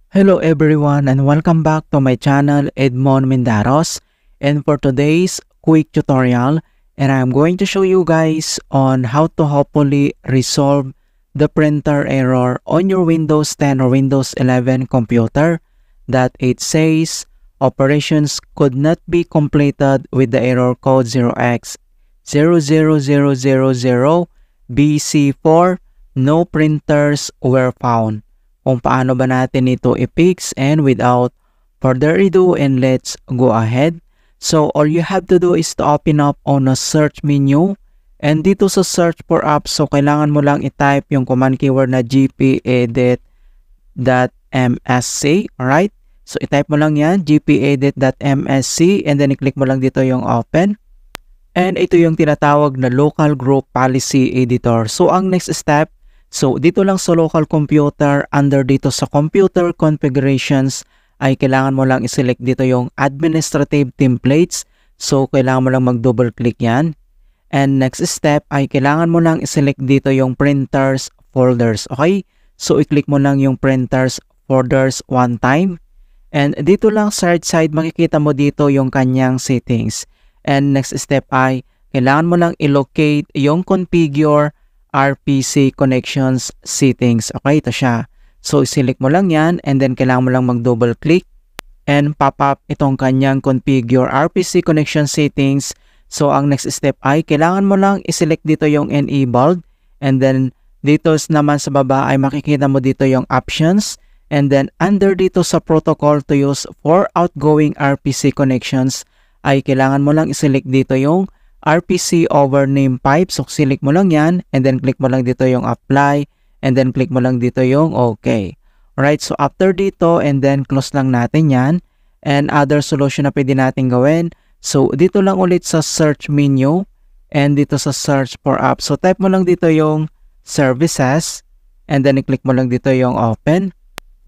Hello everyone and welcome back to my channel Edmond Mendaros, and for today's quick tutorial, and I'm going to show you guys on how to hopefully resolve the printer error on your Windows 10 or Windows 11 computer that it says operations could not be completed with the error code 0x00000BC4. No printers were found. Kung paano ba natin ito i-fix, and without further ado, and let's go ahead. So all you have to do is to open up on a search menu, and dito sa search for apps, so kailangan mo lang i-type yung command keyword na gpedit.msc. Alright, so i-type mo lang yan, gpedit.msc, and then i-click mo lang dito yung open. And ito yung tinatawag na local group policy editor. So ang next step, so dito lang sa local computer, under dito sa computer configurations, ay kailangan mo lang i-select dito yung administrative templates. So kailangan mo lang mag-double click yan. And next step ay kailangan mo lang i-select dito yung printers folders. Okay? So i-click mo lang yung printers folders one time. And dito lang sa right side makikita mo dito yung kanyang settings. And next step ay kailangan mo lang i-locate yung configure RPC connections settings. Okay, ito siya. So, select mo lang yan, and then kailangan mo lang mag-double click and pop up itong kanyang configure RPC connection settings. So, ang next step ay kailangan mo lang i-select dito yung enabled, and then dito naman sa baba ay makikita mo dito yung options, and then under dito sa protocol to use for outgoing RPC connections ay kailangan mo lang i-select dito yung RPC over name pipe. So, select mo lang yan, and then click mo lang dito yung apply, and then click mo lang dito yung okay. Alright, so after dito, and then close lang natin yan. And other solution na pwede natin gawin. So, dito lang ulit sa search menu, and dito sa search for apps. So, type mo lang dito yung services, and then i-click mo lang dito yung open.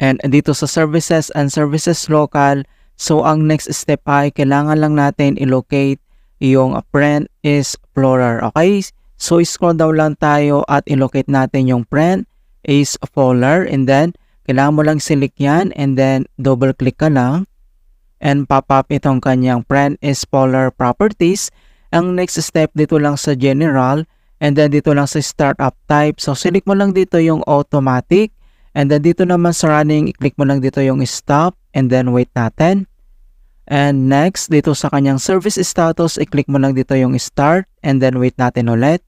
And dito sa services and services local, so ang next step ay kailangan lang natin i-locate yung Print Explorer. Okay? So, scroll down lang tayo at i-locate natin yung Print Explorer, and then kailangan mo lang select yan, and then double click ka lang and pop up itong kanyang Print Explorer properties. Ang next step dito lang sa general, and then dito lang sa startup type. So, select mo lang dito yung automatic, and then dito naman sa running, i-click mo lang dito yung stop, and then wait natin. And next, dito sa kanyang service status, i-click mo lang dito yung start, and then wait natin ulit.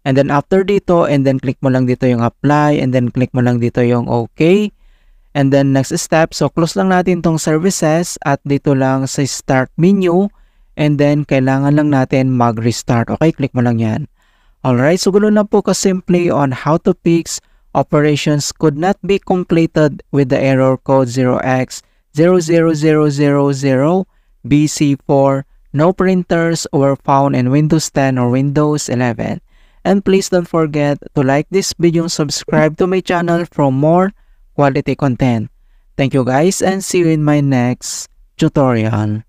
And then after dito, and then click mo lang dito yung apply, and then click mo lang dito yung okay. And then next step, so close lang natin tong services at dito lang sa start menu, and then kailangan lang natin mag-restart. Okay, click mo lang yan. Alright, so gulo na po ka-simply on how to fix operations could not be completed with the error code 0x00000BC4. No printers were found in Windows 10 or Windows 11. And please don't forget to like this video and subscribe to my channel for more quality content. Thank you guys, and see you in my next tutorial.